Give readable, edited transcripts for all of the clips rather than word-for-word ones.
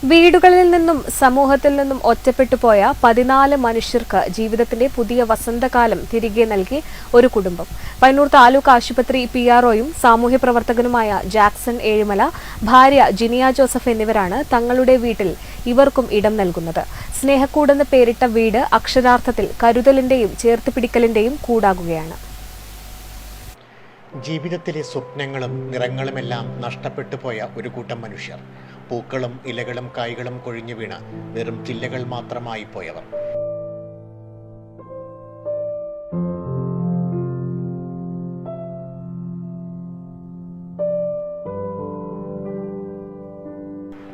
വീടുകളിൽ നിന്നും സമൂഹത്തിൽ നിന്നും ഒറ്റപ്പെട്ടു പോയ 14 മനുഷ്യർക്ക് ജീവിതത്തിന്റെ പുതിയ വസന്തകാലം തിരികെ നൽകി ഒരു കുടുംബം. പയ്യന്നൂർ താലൂക്ക് ആശുപത്രി PROയും സാമൂഹ്യ പ്രവർത്തകനുമായ ജാക്സൺ ഏഴിമല, ഭാര്യ ജിനിയ ജോസഫ് എന്നിവരാണ് തങ്ങളുടെ വീട്ടിൽ ഇവർക്കും ഇടം നൽകുന്നത്. സ്നേഹക്കൂടെന്ന് പേരിട്ട വീട് അക്ഷരാർത്ഥത്തിൽ കരുതലിന്റെയും ചേർത്തുപിടിക്കലിന്റെയും കൂടാകുകയാണ്. ജീവിതത്തിലെ സ്വപ്നങ്ങളും നിറങ്ങളുമെല്ലാം നഷ്ടപ്പെട്ടു പോയ ഒരു കൂട്ടം മനുഷ്യർ. പൂക്കളും ഇലകളും കായ്കളും കൊഴിഞ്ഞു വീണ വെറും ചില്ലകൾ മാത്രമായി പോയവർ.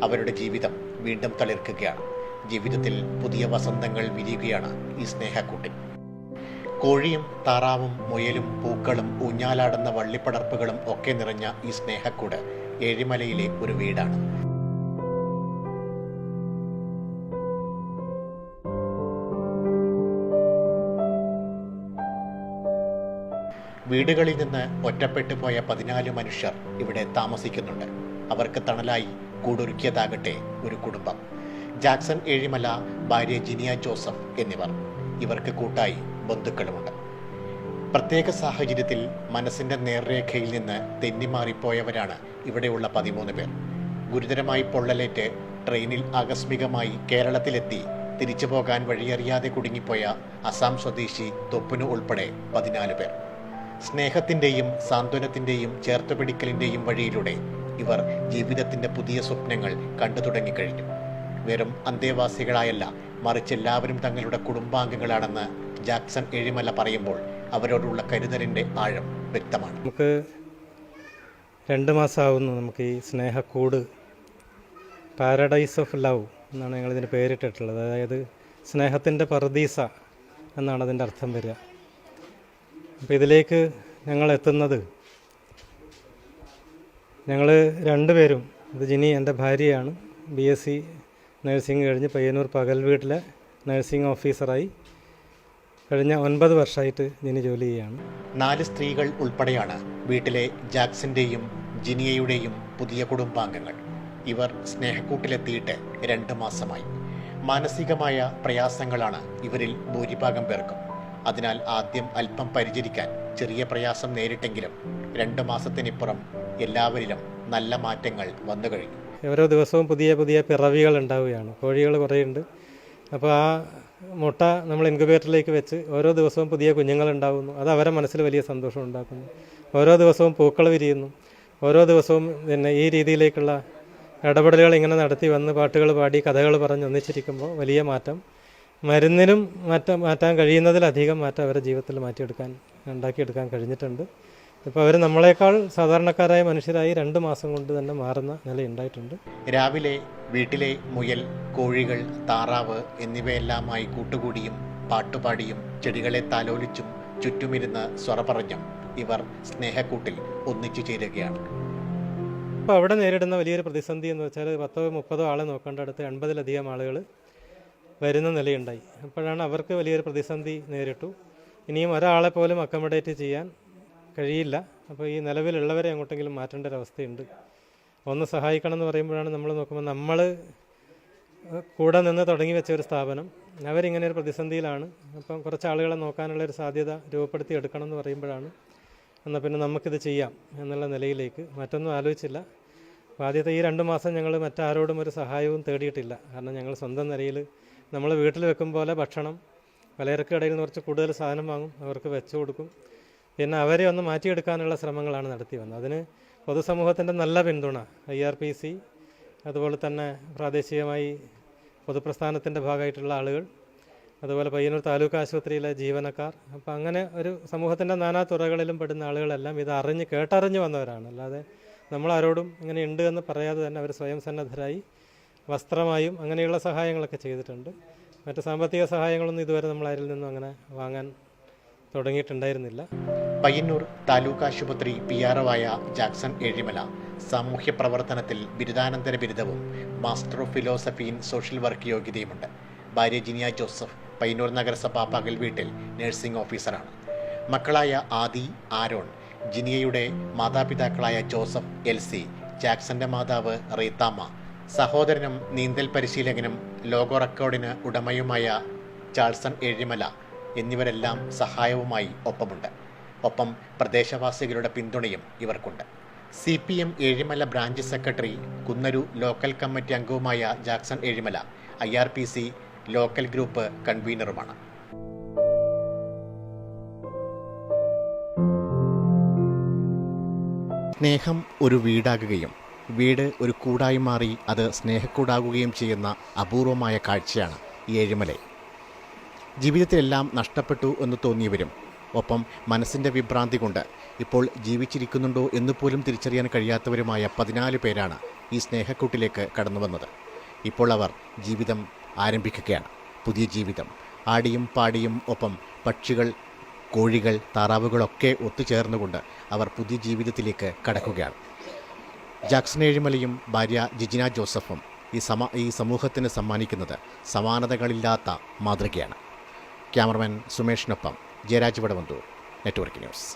അവരുടെ ജീവിതം വീണ്ടും തളിർക്കുകയാണ്. ജീവിതത്തിൽ പുതിയ വസന്തങ്ങൾ വിരിയുകയാണ് ഈ സ്നേഹക്കൂട്ടിൽ. കോഴിയും താറാവും മുയലും പൂക്കളും ഊഞ്ഞാലാടുന്ന വള്ളിപ്പടർപ്പുകളും ഒക്കെ നിറഞ്ഞ ഈ സ്നേഹക്കൂട് ഏഴിമലയിലെ ഒരു വീടാണ്. വീടുകളിൽ നിന്ന് ഒറ്റപ്പെട്ടു പോയ 14 മനുഷ്യർ ഇവിടെ താമസിക്കുന്നുണ്ട്. അവർക്ക് തണലായി കൂടൊരുക്കിയതാകട്ടെ ഒരു കുടുംബം. ജാക്സൺ ഏഴിമല, ഭാര്യ ജിനിയ ജോസഫ് എന്നിവർ. ഇവർക്ക് കൂട്ടായി ബന്ധുക്കളുമുണ്ട്. പ്രത്യേക സാഹചര്യത്തിൽ മനസ്സിന്റെ നേർരേഖയിൽ നിന്ന് തെന്നിമാറിപ്പോയവരാണ് ഇവിടെയുള്ള 13 പേർ. ഗുരുതരമായി പൊള്ളലേറ്റ് ട്രെയിനിൽ ആകസ്മികമായി കേരളത്തിലെത്തി തിരിച്ചു പോകാൻ വഴിയറിയാതെ കുടുങ്ങിപ്പോയ അസം സ്വദേശി തൊപ്പുനു ഉൾപ്പെടെ 14 പേർ. സ്നേഹത്തിന്റെയും സാന്ത്വനത്തിന്റെയും ചേർത്തുപിടിക്കലിന്റെയും വഴിയിലൂടെ ഇവർ ജീവിതത്തിന്റെ പുതിയ സ്വപ്നങ്ങൾ കണ്ടു തുടങ്ങിക്കഴിഞ്ഞു. വെറും അന്തേവാസികളായല്ല, മറിച്ച് എല്ലാവരും തങ്ങളുടെ കുടുംബാംഗങ്ങളാണെന്ന് ജാക്സൺ ഏഴിമല പറയുമ്പോൾ അവരോടുള്ള കരുതലിന്റെ ആഴം വ്യക്തമാണ്. നമുക്ക് 2 മാസമാവുന്നു നമുക്ക് ഈ സ്നേഹക്കൂട് പാരഡൈസ് ഓഫ് ലവ് എന്നാണ് ഞങ്ങളിതിന് പേരിട്ടിട്ടുള്ളത്. അതായത് സ്നേഹത്തിൻ്റെ പറുദീസ എന്നാണ് അതിൻ്റെ അർത്ഥം വരിക. അപ്പോൾ ഇതിലേക്ക് ഞങ്ങൾ എത്തുന്നത്, ഞങ്ങൾ 2 പേരും, ഇത് ജിനി എൻ്റെ ഭാര്യയാണ്, BSc നഴ്സിംഗ് കഴിഞ്ഞ് പയ്യന്നൂർ പകൽ വീട്ടിലെ നഴ്സിംഗ് ഓഫീസറായി കഴിഞ്ഞ 9 വർഷമായിട്ട് ജിനി ജോലി ചെയ്യുകയാണ്. 4 സ്ത്രീകൾ ഉൾപ്പെടെയാണ് വീട്ടിലെ ജാക്സന്റെയും ജിനിയയുടെയും പുതിയ കുടുംബാംഗങ്ങൾ. ഇവർ സ്നേഹക്കൂട്ടിലെത്തിയിട്ട് 2 മാസമായി. മാനസികമായ പ്രയാസങ്ങളാണ് ഇവരിൽ ഭൂരിഭാഗം പേർക്കും. അതിനാൽ ആദ്യം അല്പം പരിചരിക്കാൻ ചെറിയ പ്രയാസം നേരിട്ടെങ്കിലും 2 മാസത്തിനിപ്പുറം എല്ലാവരിലും നല്ല മാറ്റങ്ങൾ വന്നു കഴിഞ്ഞു. ഓരോ ദിവസവും പുതിയ പുതിയ പിറവികൾ ഉണ്ടാവുകയാണ്. കോഴികൾ കുറേയുണ്ട്. അപ്പോൾ ആ മുട്ട നമ്മൾ ഇൻക്യുബേറ്ററിലേക്ക് വെച്ച് ഓരോ ദിവസവും പുതിയ കുഞ്ഞുങ്ങൾ ഉണ്ടാകുന്നു. അത് അവരെ മനസ്സിൽ വലിയ സന്തോഷം ഉണ്ടാക്കുന്നു. ഓരോ ദിവസവും പൂക്കൾ വിരിയുന്നു. ഓരോ ദിവസവും പിന്നെ ഈ രീതിയിലേക്കുള്ള ഇടപെടലുകൾ ഇങ്ങനെ നടത്തി വന്ന് പാട്ടുകൾ പാടി കഥകൾ പറഞ്ഞ് ഒന്നിച്ചിരിക്കുമ്പോൾ വലിയ മാറ്റം, മരുന്നിനും മാറ്റാൻ കഴിയുന്നതിലധികം മാറ്റം അവരുടെ ജീവിതത്തിൽ ഉണ്ടാക്കിയെടുക്കാൻ കഴിഞ്ഞിട്ടുണ്ട്. ഇപ്പോൾ അവർ നമ്മളെക്കാൾ സാധാരണക്കാരായ മനുഷ്യരായി 2 മാസം കൊണ്ട് തന്നെ മാറുന്ന നിലയുണ്ടായിട്ടുണ്ട്. രാവിലെ വീട്ടിലെ മുയൽ, കോഴികൾ, താറാവ് എന്നിവയെല്ലാമായി കൂട്ടുകൂടിയും പാട്ടുപാടിയും ചെടികളെ താലോലിച്ചും ചുറ്റുമിരുന്ന് സ്വറ പറഞ്ഞും ഇവർ സ്നേഹക്കൂട്ടിൽ ഒന്നിച്ചു ചേരുകയാണ്. അപ്പോൾ അവിടെ നേരിടുന്ന വലിയൊരു പ്രതിസന്ധി എന്ന് വെച്ചാൽ 10-30 ആളെ നോക്കേണ്ടടുത്ത് 80-ലധികം ആളുകൾ വരുന്ന നിലയുണ്ടായി. അപ്പോഴാണ് അവർക്ക് വലിയൊരു പ്രതിസന്ധി നേരിട്ടു. ഇനിയും ഒരാളെ പോലും അക്കോമഡേറ്റ് ചെയ്യാൻ കഴിയില്ല. അപ്പോൾ ഈ നിലവിലുള്ളവരെ അങ്ങോട്ടെങ്കിലും മാറ്റേണ്ട ഒരവസ്ഥയുണ്ട്. ഒന്ന് സഹായിക്കണം എന്ന് പറയുമ്പോഴാണ് നമ്മൾ നോക്കുമ്പോൾ നമ്മൾ കൂടെ നിന്ന് തുടങ്ങി വെച്ച ഒരു സ്ഥാപനം അവരിങ്ങനെ ഒരു പ്രതിസന്ധിയിലാണ്. അപ്പം കുറച്ച് ആളുകളെ നോക്കാനുള്ളൊരു സാധ്യത രൂപപ്പെടുത്തി എടുക്കണം എന്ന് പറയുമ്പോഴാണ് എന്നാൽ പിന്നെ നമുക്കിത് ചെയ്യാം എന്നുള്ള നിലയിലേക്ക്. മറ്റൊന്നും ആലോചിച്ചില്ല. ആദ്യത്തെ ഈ 2 മാസം ഞങ്ങൾ മറ്റാരോടും ഒരു സഹായവും തേടിയിട്ടില്ല. കാരണം ഞങ്ങൾ സ്വന്തം നിലയിൽ നമ്മൾ വീട്ടിൽ വെക്കും പോലെ ഭക്ഷണം പലചരക്ക് കടയിൽ നിന്ന് കുറച്ച് കൂടുതൽ സാധനം വാങ്ങും, അവർക്ക് വെച്ചു കൊടുക്കും. പിന്നെ അവരെ ഒന്ന് മാറ്റിയെടുക്കാനുള്ള ശ്രമങ്ങളാണ് നടത്തി വന്നത്. അതിന് പൊതുസമൂഹത്തിൻ്റെ നല്ല പിന്തുണ, IRPC, അതുപോലെ തന്നെ പ്രാദേശികമായി പൊതുപ്രസ്ഥാനത്തിൻ്റെ ഭാഗമായിട്ടുള്ള ആളുകൾ, അതുപോലെ പയ്യന്നൂർ താലൂക്ക് ആശുപത്രിയിലെ ജീവനക്കാർ. അപ്പോൾ അങ്ങനെ ഒരു സമൂഹത്തിൻ്റെ നാനാ തുറകളിലും പെടുന്ന ആളുകളെല്ലാം ഇത് കേട്ടറിഞ്ഞ് വന്നവരാണ്. അല്ലാതെ നമ്മളാരോടും ഇങ്ങനെ ഉണ്ട് എന്ന് പറയാതെ തന്നെ അവർ സ്വയം സന്നദ്ധരായി വസ്ത്രമായും അങ്ങനെയുള്ള സഹായങ്ങളൊക്കെ ചെയ്തിട്ടുണ്ട്. മറ്റ് സാമ്പത്തിക സഹായങ്ങളൊന്നും ഇതുവരെ നമ്മൾ ആരിൽ നിന്നും അങ്ങനെ വാങ്ങാൻ തുടങ്ങിയിട്ടുണ്ടായിരുന്നില്ല. പയ്യന്നൂർ താലൂക്ക് ആശുപത്രി PRO ആയ ജാക്സൺ ഏഴിമല സാമൂഹ്യ പ്രവർത്തനത്തിൽ ബിരുദാനന്തര ബിരുദവും master of philosophy in social work യോഗ്യതയുമുണ്ട്. ഭാര്യ ജിനിയ ജോസഫ് പയ്യന്നൂർ നഗരസഭ പകൽ വീട്ടിൽ നഴ്സിംഗ് ഓഫീസറാണ്. മക്കളായ ആദി, ആരോൺ, ജിനിയയുടെ മാതാപിതാക്കളായ ജോസഫ്, LC, ജാക്സന്റെ മാതാവ് റീത്താമ്മ, സഹോദരനും നീന്തൽ പരിശീലകനും ലോക റെക്കോർഡിന് ഉടമയുമായ ജാക്സൺ ഏഴിമല എന്നിവരെല്ലാം സഹായവുമായി ഒപ്പമുണ്ട്. ഒപ്പം പ്രദേശവാസികളുടെ പിന്തുണയും ഇവർക്കുണ്ട്. CPM Ezhimala branch secretary, Kunnaru local committee അംഗവുമായ Jackson Ezhimala IRPC local group കൺവീനറുമാണ്. സ്നേഹം ഒരു വീടാകുകയും വീട് ഒരു കൂടായി മാറി അത് സ്നേഹക്കൂടാകുകയും ചെയ്യുന്ന അപൂർവമായ കാഴ്ചയാണ് ഈ ഏഴിമല. ജീവിതത്തിലെല്ലാം നഷ്ടപ്പെട്ടു എന്ന് തോന്നിയവരും ഒപ്പം മനസ്സിൻ്റെ വിഭ്രാന്തി കൊണ്ട് ഇപ്പോൾ ജീവിച്ചിരിക്കുന്നുണ്ടോ എന്നുപോലും തിരിച്ചറിയാൻ കഴിയാത്തവരുമായ 14 പേരാണ് ഈ സ്നേഹക്കൂട്ടിലേക്ക് കടന്നു വന്നത്. ഇപ്പോൾ അവർ ജീവിതം ആരംഭിക്കുകയാണ്, പുതിയ ജീവിതം. ആടിയും പാടിയും ഒപ്പം പക്ഷികൾ, കോഴികൾ, താറാവുകളൊക്കെ ഒത്തുചേർന്നുകൊണ്ട് അവർ പുതിയ ജീവിതത്തിലേക്ക് കടക്കുകയാണ്. ജാക്സൺ ഏഴിമലയും ഭാര്യ ജിജിന ജോസഫും ഈ സമൂഹത്തിന് സമ്മാനിക്കുന്നത് സമാനതകളില്ലാത്ത മാതൃകയാണ്. ക്യാമറമാൻ സുമേഷിനൊപ്പം ജയരാജ് വടവന്തൂർ, നെറ്റ്വർക്ക് ന്യൂസ്.